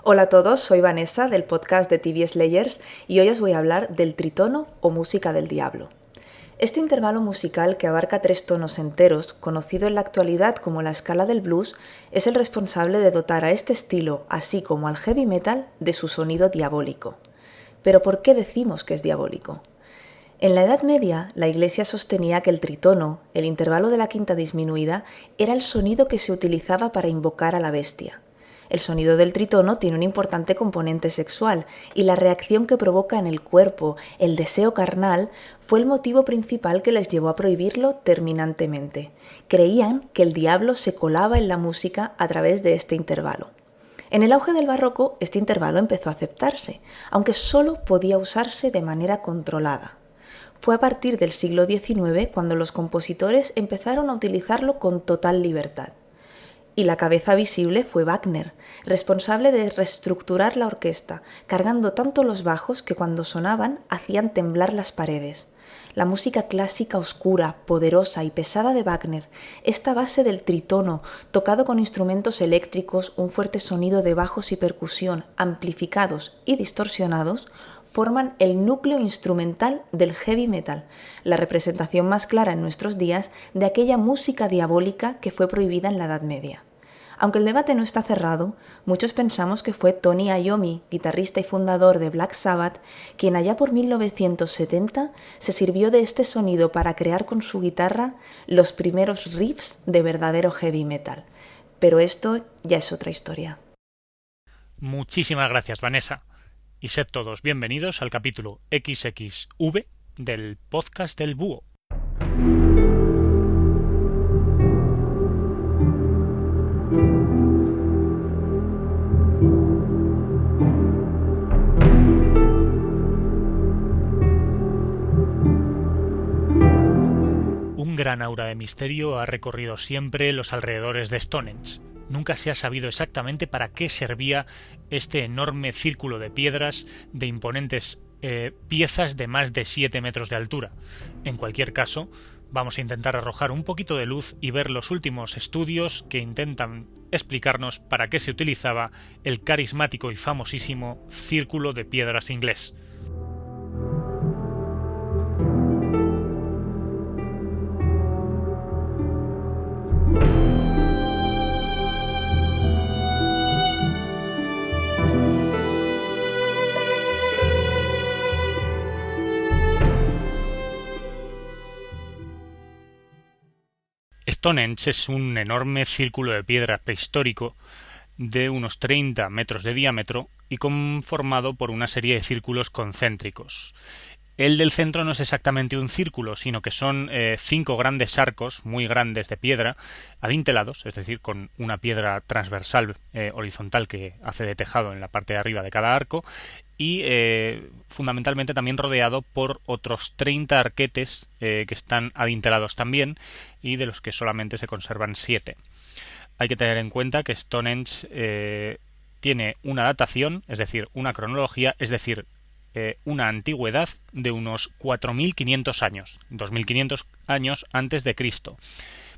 Hola a todos, soy Vanessa del podcast de TV Slayers y hoy os voy a hablar del tritono o música del diablo. Este intervalo musical que abarca 3 tonos enteros, conocido en la actualidad como la escala del blues, es el responsable de dotar a este estilo, así como al heavy metal, de su sonido diabólico. ¿Pero por qué decimos que es diabólico? En la Edad Media, la Iglesia sostenía que el tritono, el intervalo de la quinta disminuida, era el sonido que se utilizaba para invocar a la bestia. El sonido del tritono tiene un importante componente sexual y la reacción que provoca en el cuerpo, el deseo carnal, fue el motivo principal que les llevó a prohibirlo terminantemente. Creían que el diablo se colaba en la música a través de este intervalo. En el auge del barroco, este intervalo empezó a aceptarse, aunque solo podía usarse de manera controlada. Fue a partir del siglo XIX cuando los compositores empezaron a utilizarlo con total libertad. Y la cabeza visible fue Wagner, responsable de reestructurar la orquesta, cargando tanto los bajos que cuando sonaban hacían temblar las paredes. La música clásica oscura, poderosa y pesada de Wagner, esta base del tritono, tocado con instrumentos eléctricos, un fuerte sonido de bajos y percusión, amplificados y distorsionados, forman el núcleo instrumental del heavy metal, la representación más clara en nuestros días de aquella música diabólica que fue prohibida en la Edad Media. Aunque el debate no está cerrado, muchos pensamos que fue Tony Iommi, guitarrista y fundador de Black Sabbath, quien allá por 1970 se sirvió de este sonido para crear con su guitarra los primeros riffs de verdadero heavy metal. Pero esto ya es otra historia. Muchísimas gracias, Vanessa. Y sed todos bienvenidos al capítulo XXV del podcast del Búho. Un gran aura de misterio ha recorrido siempre los alrededores de Stonehenge. Nunca se ha sabido exactamente para qué servía este enorme círculo de piedras de imponentes piezas de más de 7 metros de altura. En cualquier caso, vamos a intentar arrojar un poquito de luz y ver los últimos estudios que intentan explicarnos para qué se utilizaba el carismático y famosísimo círculo de piedras inglés. Stonehenge es un enorme círculo de piedra prehistórico de unos 30 metros de diámetro y conformado por una serie de círculos concéntricos. El del centro no es exactamente un círculo, sino que son 5 grandes arcos muy grandes de piedra, adintelados, es decir, con una piedra transversal horizontal que hace de tejado en la parte de arriba de cada arco, y fundamentalmente también rodeado por otros 30 arquetes que están adintelados también y de los que solamente se conservan 7. Hay que tener en cuenta que Stonehenge tiene una datación, es decir, una cronología, es decir, una antigüedad de unos 4.500 años, 2.500 años antes de Cristo.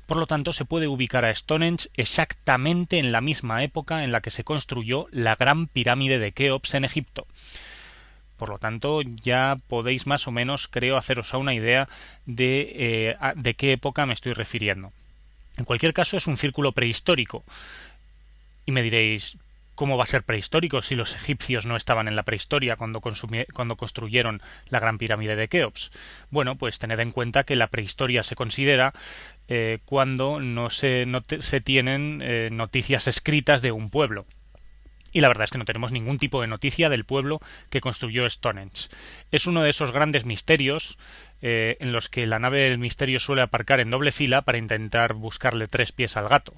Por lo tanto, se puede ubicar a Stonehenge exactamente en la misma época en la que se construyó la Gran Pirámide de Keops en Egipto. Por lo tanto, ya podéis más o menos, creo, haceros a una idea de qué época me estoy refiriendo. En cualquier caso, es un círculo prehistórico. Y me diréis, ¿cómo va a ser prehistórico si los egipcios no estaban en la prehistoria cuando construyeron la Gran Pirámide de Keops? Bueno, pues tened en cuenta que la prehistoria se considera cuando no se tienen noticias escritas de un pueblo. Y la verdad es que no tenemos ningún tipo de noticia del pueblo que construyó Stonehenge. Es uno de esos grandes misterios en los que la nave del misterio suele aparcar en doble fila para intentar buscarle 3 pies al gato.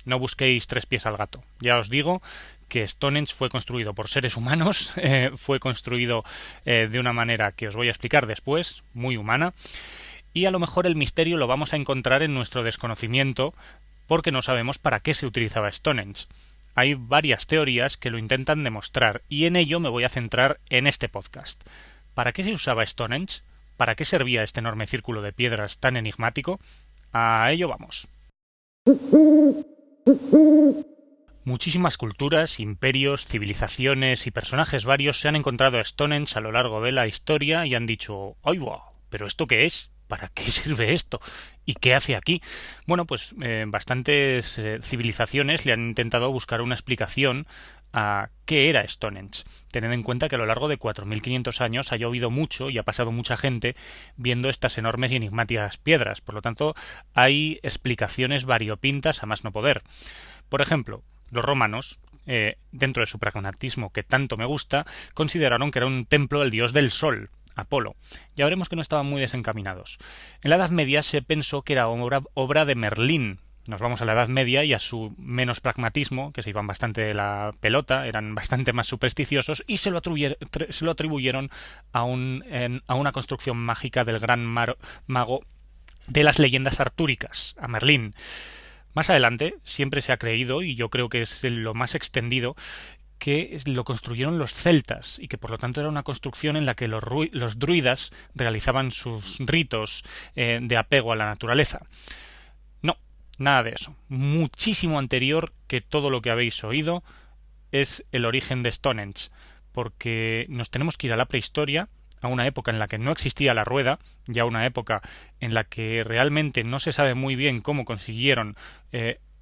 No busquéis 3 pies al gato. Ya os digo que Stonehenge fue construido por seres humanos, fue construido de una manera que os voy a explicar después, muy humana, y a lo mejor el misterio lo vamos a encontrar en nuestro desconocimiento porque no sabemos para qué se utilizaba Stonehenge. Hay varias teorías que lo intentan demostrar y en ello me voy a centrar en este podcast. ¿Para qué se usaba Stonehenge? ¿Para qué servía este enorme círculo de piedras tan enigmático? A ello vamos. Muchísimas culturas, imperios, civilizaciones y personajes varios se han encontrado a Stonehenge a lo largo de la historia y han dicho ¡ay, wow! ¿Pero esto qué es? ¿Para qué sirve esto? ¿Y qué hace aquí? Bueno, pues bastantes civilizaciones le han intentado buscar una explicación a qué era Stonehenge, teniendo en cuenta que a lo largo de 4.500 años ha llovido mucho y ha pasado mucha gente viendo estas enormes y enigmáticas piedras. Por lo tanto, hay explicaciones variopintas a más no poder. Por ejemplo, los romanos, dentro de su pragmatismo que tanto me gusta, consideraron que era un templo del dios del sol, Apolo. Ya veremos que no estaban muy desencaminados. En la Edad Media se pensó que era obra de Merlín. Nos vamos a la Edad Media y a su menos pragmatismo, que se iban bastante de la pelota, eran bastante más supersticiosos, y se lo atribuyeron a una construcción mágica del gran mago de las leyendas artúricas, a Merlín. Más adelante siempre se ha creído, y yo creo que es lo más extendido, que lo construyeron los celtas y que por lo tanto era una construcción en la que los druidas realizaban sus ritos de apego a la naturaleza. No, nada de eso. Muchísimo anterior que todo lo que habéis oído es el origen de Stonehenge, porque nos tenemos que ir a la prehistoria, a una época en la que no existía la rueda, ya una época en la que realmente no se sabe muy bien cómo consiguieron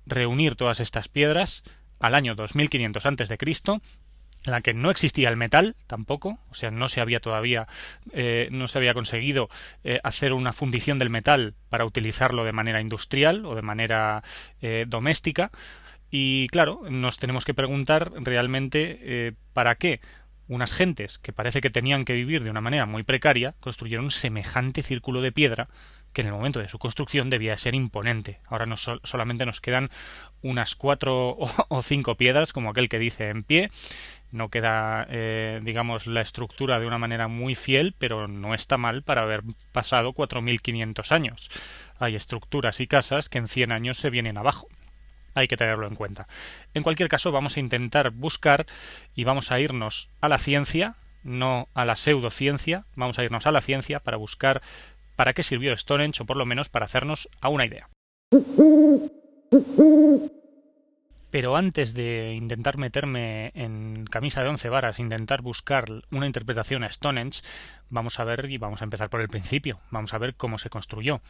reunir todas estas piedras, al año 2500 a.C., en la que no existía el metal tampoco, o sea, no se había conseguido hacer una fundición del metal para utilizarlo de manera industrial o de manera doméstica. Y claro, nos tenemos que preguntar realmente ¿para qué unas gentes que parece que tenían que vivir de una manera muy precaria construyeron semejante círculo de piedra que en el momento de su construcción debía ser imponente? Ahora solamente nos quedan unas 4 o 5 piedras, como aquel que dice, en pie. No queda, digamos, la estructura de una manera muy fiel, pero no está mal para haber pasado 4.500 años. Hay estructuras y casas que en 100 años se vienen abajo. Hay que tenerlo en cuenta. En cualquier caso, vamos a intentar buscar y vamos a irnos a la ciencia, no a la pseudociencia, vamos a irnos a la ciencia para buscar para qué sirvió Stonehenge, o por lo menos para hacernos a una idea. Pero antes de intentar meterme en camisa de 11 varas, intentar buscar una interpretación a Stonehenge, vamos a ver y vamos a empezar por el principio. Vamos a ver cómo se construyó.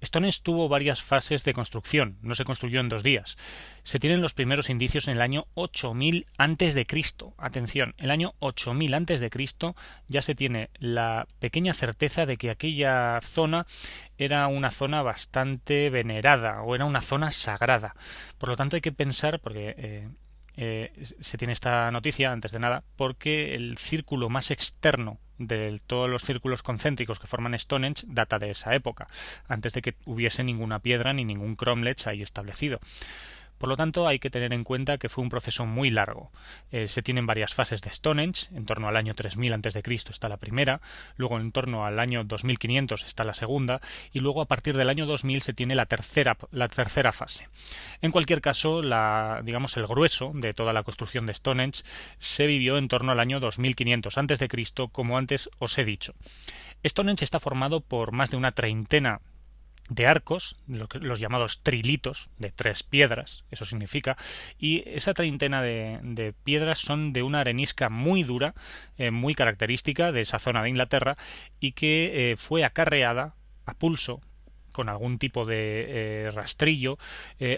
Stonehenge tuvo varias fases de construcción, no se construyó en 2 días. Se tienen los primeros indicios en el año 8000 a.C. Atención, el año 8000 a.C. ya se tiene la pequeña certeza de que aquella zona era una zona bastante venerada o era una zona sagrada. Por lo tanto hay que pensar, porque se tiene esta noticia antes de nada, porque el círculo más externo de todos los círculos concéntricos que forman Stonehenge data de esa época, antes de que hubiese ninguna piedra ni ningún cromlech ahí establecido. Por lo tanto, hay que tener en cuenta que fue un proceso muy largo. Se tienen varias fases de Stonehenge. En torno al año 3000 a.C. está la primera, luego en torno al año 2500 está la segunda, y luego a partir del año 2000 se tiene la tercera fase. En cualquier caso, digamos el grueso de toda la construcción de Stonehenge se vivió en torno al año 2500 a.C., como antes os he dicho. Stonehenge está formado por más de una treintena de arcos, los llamados trilitos, de 3 piedras, eso significa, y esa treintena de piedras son de una arenisca muy dura, muy característica de esa zona de Inglaterra, y que fue acarreada a pulso con algún tipo de rastrillo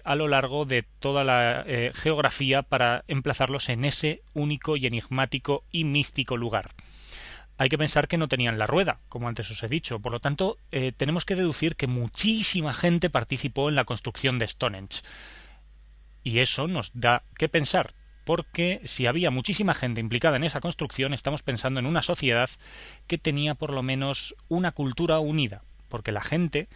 a lo largo de toda la geografía para emplazarlos en ese único y enigmático y místico lugar. Hay que pensar que no tenían la rueda, como antes os he dicho. Por lo tanto, tenemos que deducir que muchísima gente participó en la construcción de Stonehenge. Y eso nos da que pensar, porque si había muchísima gente implicada en esa construcción, estamos pensando en una sociedad que tenía por lo menos una cultura unida, porque la gente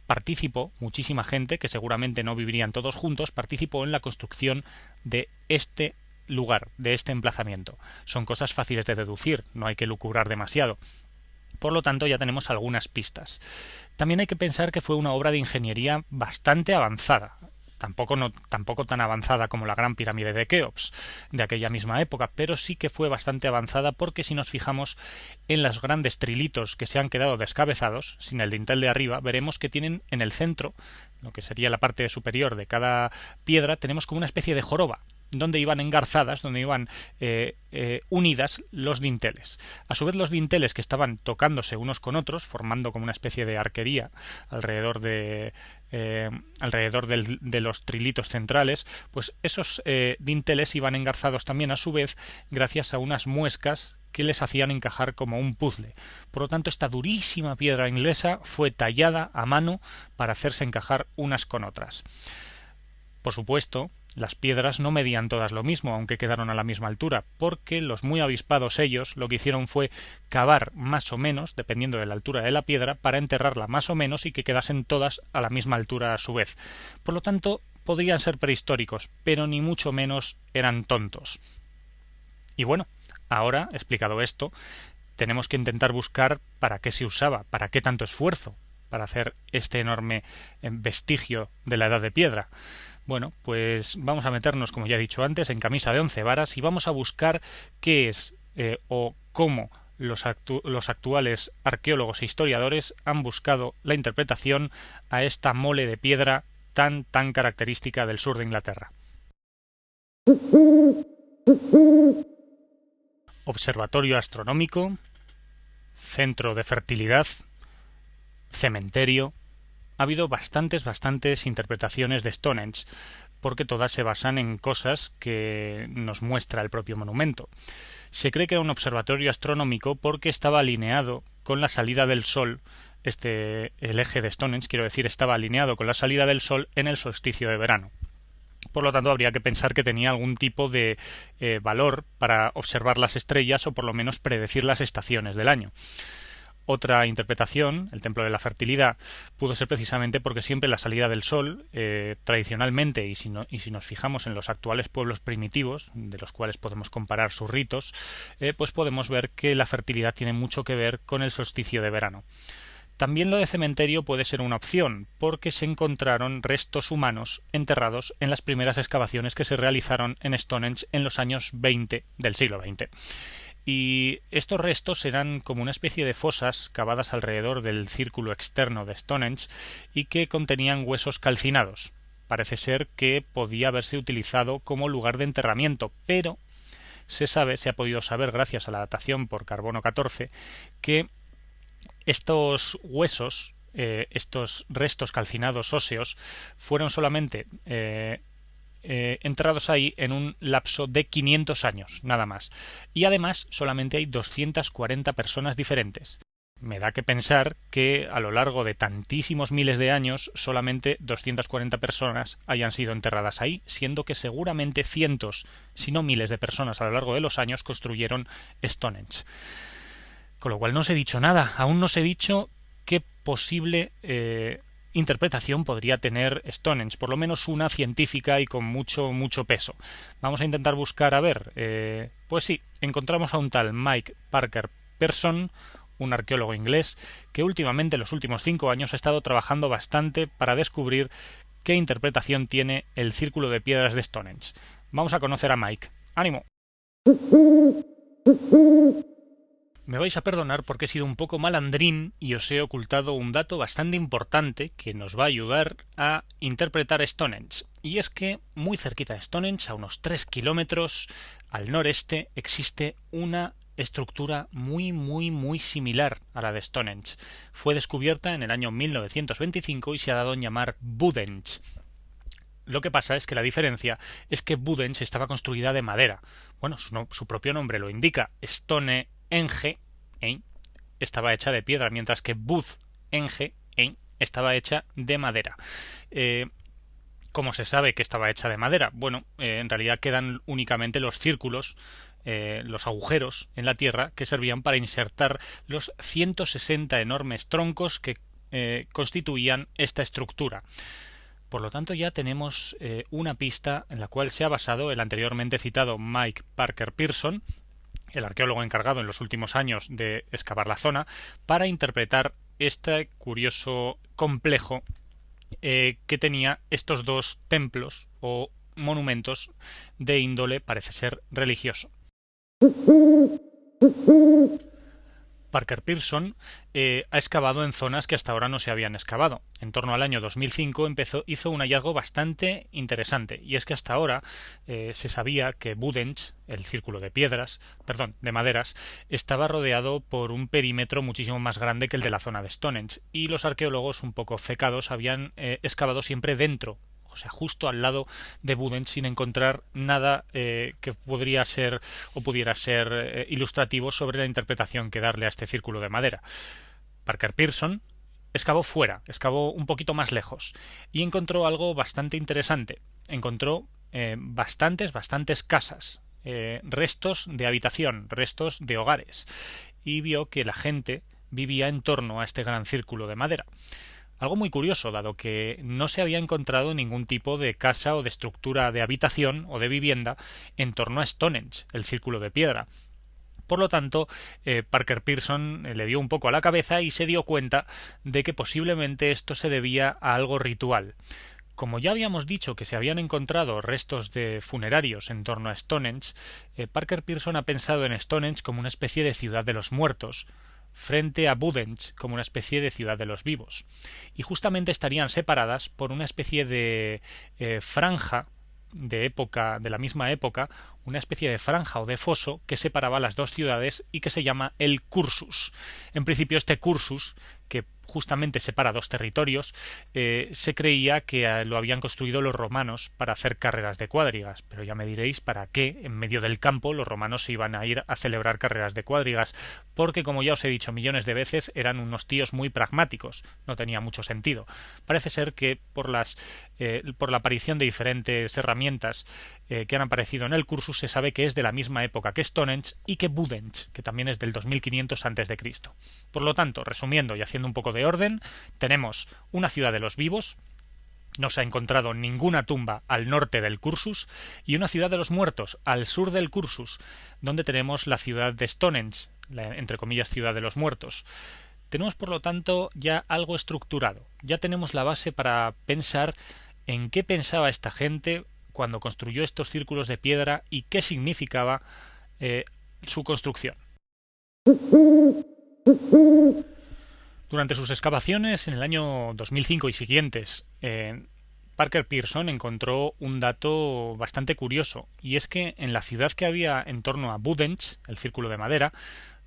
participó, muchísima gente, que seguramente no vivirían todos juntos, participó en la construcción de este lugar, de este emplazamiento. Son cosas fáciles de deducir, no hay que lucubrar demasiado. Por lo tanto, ya tenemos algunas pistas. También hay que pensar que fue una obra de ingeniería bastante avanzada. Tampoco tan avanzada como la Gran Pirámide de Keops de aquella misma época, pero sí que fue bastante avanzada, porque si nos fijamos en los grandes trilitos que se han quedado descabezados, sin el dintel de arriba, veremos que tienen en el centro, lo que sería la parte superior de cada piedra, tenemos como una especie de joroba. donde iban engarzadas, donde iban unidas los dinteles. A su vez, los dinteles que estaban tocándose unos con otros, formando como una especie de arquería alrededor de los trilitos centrales, pues esos dinteles iban engarzados también a su vez gracias a unas muescas que les hacían encajar como un puzzle. Por lo tanto, esta durísima piedra inglesa fue tallada a mano para hacerse encajar unas con otras. Por supuesto, las piedras no medían todas lo mismo, aunque quedaron a la misma altura, porque los muy avispados ellos lo que hicieron fue cavar más o menos, dependiendo de la altura de la piedra, para enterrarla más o menos y que quedasen todas a la misma altura a su vez. Por lo tanto, podrían ser prehistóricos, pero ni mucho menos eran tontos. Y bueno, ahora, explicado esto, tenemos que intentar buscar para qué se usaba, para qué tanto esfuerzo para hacer este enorme vestigio de la Edad de Piedra. Bueno, pues vamos a meternos, como ya he dicho antes, en camisa de 11 varas y vamos a buscar qué es o cómo los actuales arqueólogos e historiadores han buscado la interpretación a esta mole de piedra tan característica del sur de Inglaterra. Observatorio astronómico, centro de fertilidad, cementerio. Ha habido bastantes interpretaciones de Stonehenge, porque todas se basan en cosas que nos muestra el propio monumento. Se cree que era un observatorio astronómico porque estaba alineado con la salida del Sol. El eje de Stonehenge, quiero decir, estaba alineado con la salida del Sol en el solsticio de verano. Por lo tanto, habría que pensar que tenía algún tipo de valor para observar las estrellas o por lo menos predecir las estaciones del año. Otra interpretación, el templo de la fertilidad, pudo ser precisamente porque siempre la salida del sol, tradicionalmente, y si nos fijamos en los actuales pueblos primitivos, de los cuales podemos comparar sus ritos, pues podemos ver que la fertilidad tiene mucho que ver con el solsticio de verano. También lo de cementerio puede ser una opción, porque se encontraron restos humanos enterrados en las primeras excavaciones que se realizaron en Stonehenge en los años 20 del siglo XX. Y estos restos eran como una especie de fosas cavadas alrededor del círculo externo de Stonehenge y que contenían huesos calcinados. Parece ser que podía haberse utilizado como lugar de enterramiento, pero se ha podido saber gracias a la datación por carbono 14, que estos huesos, estos restos calcinados óseos, fueron solamente enterrados ahí en un lapso de 500 años, nada más. Y además solamente hay 240 personas diferentes. Me da que pensar que a lo largo de tantísimos miles de años solamente 240 personas hayan sido enterradas ahí, siendo que seguramente cientos, si no miles de personas a lo largo de los años construyeron Stonehenge. Con lo cual no os he dicho nada, aún no os he dicho qué posible interpretación podría tener Stonehenge, por lo menos una científica y con mucho peso. Vamos a intentar buscar, a ver, pues sí, encontramos a un tal Mike Parker Pearson, un arqueólogo inglés, que últimamente, en los últimos 5 años, ha estado trabajando bastante para descubrir qué interpretación tiene el círculo de piedras de Stonehenge. Vamos a conocer a Mike. ¡Ánimo! Me vais a perdonar porque he sido un poco malandrín y os he ocultado un dato bastante importante que nos va a ayudar a interpretar Stonehenge. Y es que muy cerquita de Stonehenge, a unos 3 kilómetros al noreste, existe una estructura muy similar a la de Stonehenge. Fue descubierta en el año 1925 y se ha dado en llamar Budenge. Lo que pasa es que la diferencia es que Budenge estaba construida de madera. Bueno, su propio nombre lo indica, Stonehenge estaba hecha de piedra, mientras que Budenge estaba hecha de madera. ¿Cómo se sabe que estaba hecha de madera? Bueno, en realidad quedan únicamente los círculos, los agujeros en la tierra que servían para insertar los 160 enormes troncos que constituían esta estructura. Por lo tanto, ya tenemos una pista en la cual se ha basado el anteriormente citado Mike Parker Pearson, el arqueólogo encargado en los últimos años de excavar la zona, para interpretar este curioso complejo que tenía estos dos templos o monumentos de índole, parece ser, religioso. Parker Pearson ha excavado en zonas que hasta ahora no se habían excavado. En torno al año 2005 hizo un hallazgo bastante interesante, y es que hasta ahora se sabía que Budenz, el círculo de maderas, estaba rodeado por un perímetro muchísimo más grande que el de la zona de Stonehenge, y los arqueólogos un poco obcecados habían excavado siempre dentro, o sea, justo al lado de Budenz, sin encontrar nada que podría ser o pudiera ser ilustrativo sobre la interpretación que darle a este círculo de madera. Parker Pearson excavó un poquito más lejos y encontró algo bastante interesante. Encontró bastantes casas, restos de habitación, restos de hogares, y vio que la gente vivía en torno a este gran círculo de madera. Algo muy curioso, dado que no se había encontrado ningún tipo de casa o de estructura de habitación o de vivienda en torno a Stonehenge, el círculo de piedra. Por lo tanto, Parker Pearson le dio un poco a la cabeza y se dio cuenta de que posiblemente esto se debía a algo ritual. Como ya habíamos dicho que se habían encontrado restos de funerarios en torno a Stonehenge, Parker Pearson ha pensado en Stonehenge como una especie de ciudad de los muertos, frente a Budenz como una especie de ciudad de los vivos, y justamente estarían separadas por una especie de franja de la misma época, una especie de franja o de foso que separaba las dos ciudades y que se llama el cursus. En principio, este cursus, que justamente separa dos territorios, se creía que lo habían construido los romanos para hacer carreras de cuadrigas, pero ya me diréis para qué en medio del campo los romanos se iban a ir a celebrar carreras de cuadrigas, porque, como ya os he dicho millones de veces, eran unos tíos muy pragmáticos, no tenía mucho sentido. Parece ser que por la aparición de diferentes herramientas que han aparecido en el cursus, se sabe que es de la misma época que Stonehenge y que Budenz, que también es del 2500 a.C. Por lo tanto, resumiendo y haciendo un poco de orden, tenemos una ciudad de los vivos, no se ha encontrado ninguna tumba al norte del cursus, y una ciudad de los muertos al sur del cursus, donde tenemos la ciudad de Stonehenge, la, entre comillas, ciudad de los muertos. Tenemos, por lo tanto, ya algo estructurado, ya tenemos la base para pensar en qué pensaba esta gente cuando construyó estos círculos de piedra y qué significaba su construcción. Durante sus excavaciones en el año 2005 y siguientes, Parker Pearson encontró un dato bastante curioso, y es que en la ciudad que había en torno a Budenz, el círculo de madera,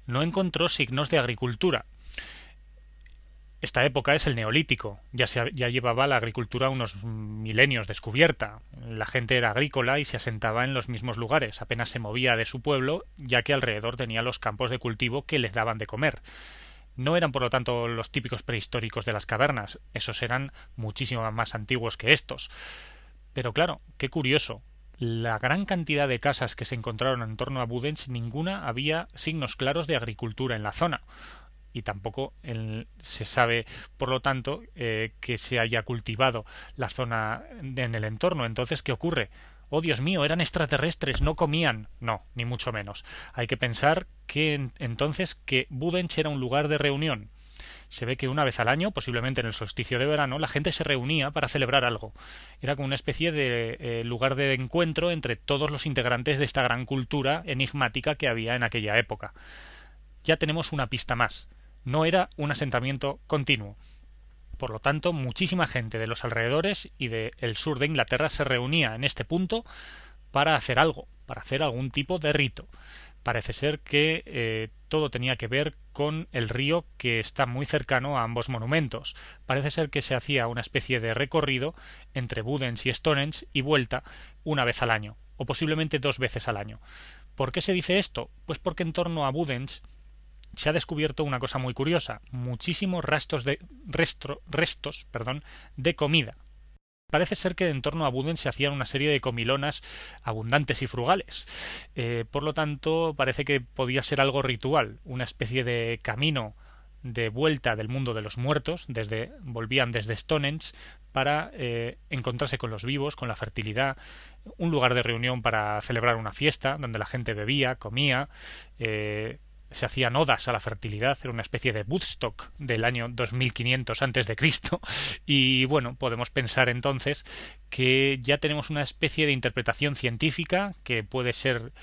no encontró signos de agricultura. Esta época es el Neolítico, ya llevaba la agricultura unos milenios descubierta. La gente era agrícola y se asentaba en los mismos lugares, apenas se movía de su pueblo, ya que alrededor tenía los campos de cultivo que les daban de comer. No eran, por lo tanto, los típicos prehistóricos de las cavernas, esos eran muchísimo más antiguos que estos. Pero claro, qué curioso, la gran cantidad de casas que se encontraron en torno a Budenz, ninguna había signos claros de agricultura en la zona. Y tampoco se sabe, por lo tanto, que se haya cultivado la zona en el entorno. Entonces, ¿qué ocurre? Oh, Dios mío, eran extraterrestres, no comían. No, ni mucho menos. Hay que pensar que entonces que Budenz era un lugar de reunión. Se ve que una vez al año, posiblemente en el solsticio de verano, la gente se reunía para celebrar algo. Era como una especie de lugar de encuentro entre todos los integrantes de esta gran cultura enigmática que había en aquella época. Ya tenemos una pista más. No era un asentamiento continuo. Por lo tanto, muchísima gente de los alrededores y del sur de Inglaterra se reunía en este punto para hacer algo, para hacer algún tipo de rito. Parece ser que todo tenía que ver con el río que está muy cercano a ambos monumentos. Parece ser que se hacía una especie de recorrido entre Budenz y Stonehenge y vuelta una vez al año, o posiblemente 2 veces al año. ¿Por qué se dice esto? Pues porque en torno a Budenz se ha descubierto una cosa muy curiosa, muchísimos restos de comida. Parece ser que en torno a Budenz se hacían una serie de comilonas abundantes y frugales. Por lo tanto, parece que podía ser algo ritual, una especie de camino de vuelta del mundo de los muertos, volvían desde Stonehenge para encontrarse con los vivos, con la fertilidad, un lugar de reunión para celebrar una fiesta, donde la gente bebía, comía, se hacían odas a la fertilidad, era una especie de Woodstock del año 2500 a.C. Y bueno, podemos pensar entonces que ya tenemos una especie de interpretación científica que puede ser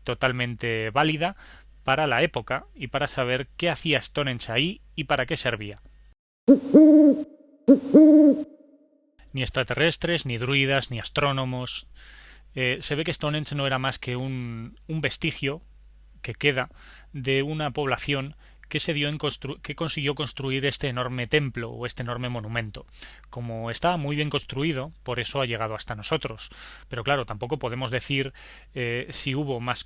totalmente válida para la época y para saber qué hacía Stonehenge ahí y para qué servía. Ni extraterrestres, ni druidas, ni astrónomos. Se ve que Stonehenge no era más que un vestigio que queda de una población que que consiguió construir este enorme templo o este enorme monumento. Como estaba muy bien construido, por eso ha llegado hasta nosotros. Pero claro, tampoco podemos decir si hubo más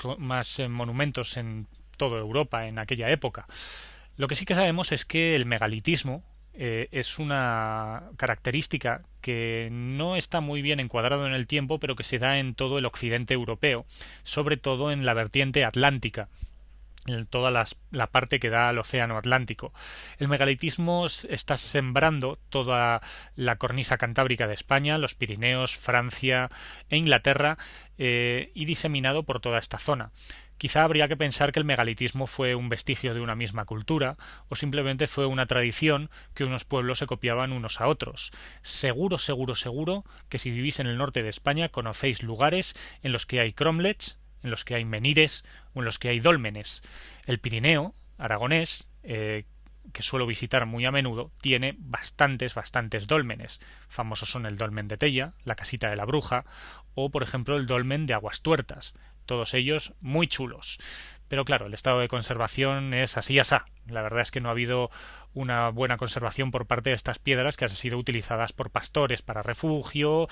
monumentos en toda Europa en aquella época. Lo que sí que sabemos es que el megalitismo es una característica que no está muy bien encuadrado en el tiempo, pero que se da en todo el occidente europeo, sobre todo en la vertiente atlántica, en toda la parte que da al océano Atlántico. El megalitismo está sembrando toda la cornisa cantábrica de España, los Pirineos, Francia e Inglaterra, y diseminado por toda esta zona. Quizá habría que pensar que el megalitismo fue un vestigio de una misma cultura o simplemente fue una tradición que unos pueblos se copiaban unos a otros. Seguro que si vivís en el norte de España conocéis lugares en los que hay cromlechs, en los que hay menhires o en los que hay dólmenes. El Pirineo aragonés, que suelo visitar muy a menudo, tiene bastantes dólmenes. Famosos son el dolmen de Tella, la casita de la Bruja o, por ejemplo, el dolmen de Aguastuertas. Todos ellos muy chulos. Pero claro, el estado de conservación es así asá. La verdad es que no ha habido una buena conservación por parte de estas piedras que han sido utilizadas por pastores para refugio,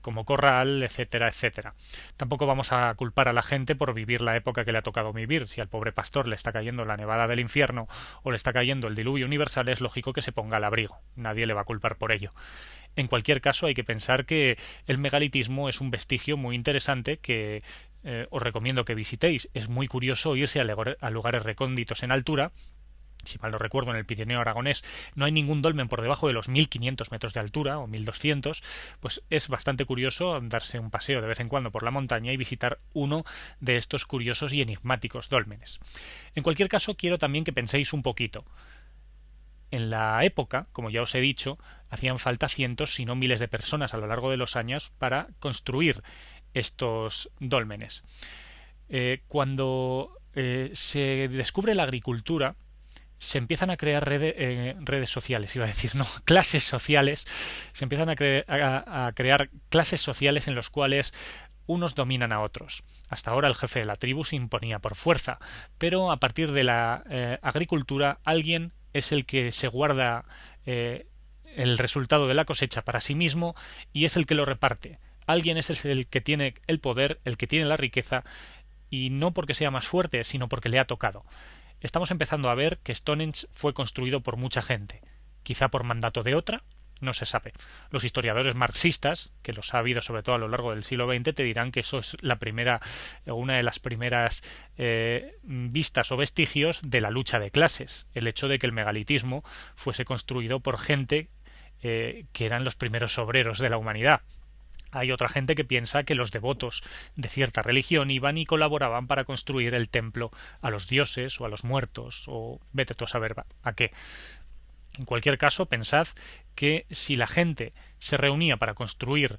como corral, etcétera, etcétera. Tampoco vamos a culpar a la gente por vivir la época que le ha tocado vivir. Si al pobre pastor le está cayendo la nevada del infierno o le está cayendo el diluvio universal, es lógico que se ponga al abrigo. Nadie le va a culpar por ello. En cualquier caso, hay que pensar que el megalitismo es un vestigio muy interesante que os recomiendo que visitéis. Es muy curioso irse a lugares recónditos en altura. Si mal no recuerdo, en el Pirineo aragonés no hay ningún dolmen por debajo de los 1500 metros de altura o 1200, pues es bastante curioso darse un paseo de vez en cuando por la montaña y visitar uno de estos curiosos y enigmáticos dólmenes. En cualquier caso, quiero también que penséis un poquito. En la época, como ya os he dicho, hacían falta cientos, si no miles de personas a lo largo de los años para construir estos dólmenes. Cuando se descubre la agricultura, se empiezan a crear redes sociales, iba a decir, no, clases sociales. Se empiezan a crear clases sociales en los cuales unos dominan a otros. Hasta ahora el jefe de la tribu se imponía por fuerza, pero a partir de la agricultura alguien es el que se guarda el resultado de la cosecha para sí mismo y es el que lo reparte. Alguien es el que tiene el poder, el que tiene la riqueza, y no porque sea más fuerte, sino porque le ha tocado. Estamos empezando a ver que Stonehenge fue construido por mucha gente, quizá por mandato de otra, no se sabe. Los historiadores marxistas, que los ha habido sobre todo a lo largo del siglo XX, te dirán que eso es una de las primeras vistas o vestigios de la lucha de clases, el hecho de que el megalitismo fuese construido por gente que eran los primeros obreros de la humanidad. Hay otra gente que piensa que los devotos de cierta religión iban y colaboraban para construir el templo a los dioses o a los muertos, o vete tú a saber a qué. En cualquier caso, pensad que si la gente se reunía para construir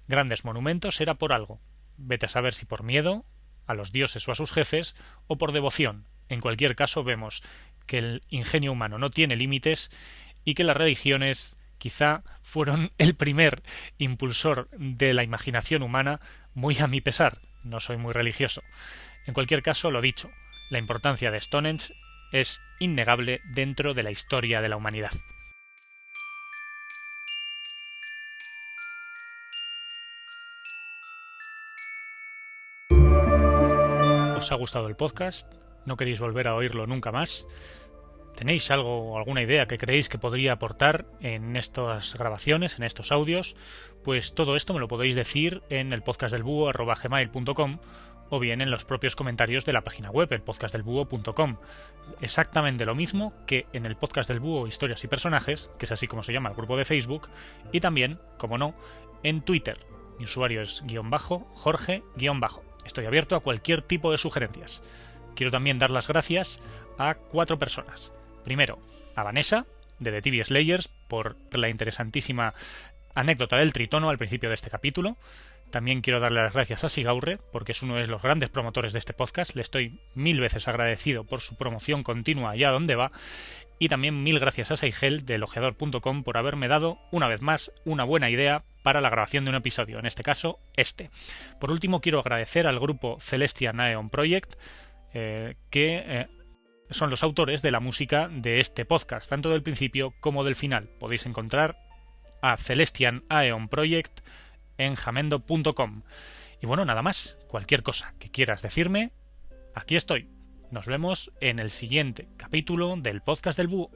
grandes monumentos era por algo. Vete a saber si por miedo a los dioses o a sus jefes o por devoción. En cualquier caso, vemos que el ingenio humano no tiene límites y que las religiones quizá fueron el primer impulsor de la imaginación humana, muy a mi pesar. No soy muy religioso. En cualquier caso, lo dicho, la importancia de Stonehenge es innegable dentro de la historia de la humanidad. ¿Os ha gustado el podcast? ¿No queréis volver a oírlo nunca más? ¿Tenéis algo o alguna idea que creéis que podría aportar en estas grabaciones, en estos audios? Pues todo esto me lo podéis decir en el podcastdelbuho@gmail.com o bien en los propios comentarios de la página web, el podcastdelbuho.com. Exactamente lo mismo que en el Podcast del Búho Historias y Personajes, que es así como se llama el grupo de Facebook, y también, como no, en Twitter. Mi usuario es _Jorge_. Estoy abierto a cualquier tipo de sugerencias. Quiero también dar las gracias a 4 personas. Primero, a Vanessa, de The TV Slayers, por la interesantísima anécdota del tritono al principio de este capítulo. También quiero darle las gracias a Sigaurre, porque es uno de los grandes promotores de este podcast. Le estoy 1000 veces agradecido por su promoción continua allá donde va. Y también 1000 gracias a Seigel de elogiador.com por haberme dado, una vez más, una buena idea para la grabación de un episodio, en este caso, este. Por último, quiero agradecer al grupo Celestian Aeon Project, que son los autores de la música de este podcast, tanto del principio como del final. Podéis encontrar a Celestian Aeon Project en jamendo.com. Y bueno, nada más. Cualquier cosa que quieras decirme, aquí estoy. Nos vemos en el siguiente capítulo del podcast del Búho.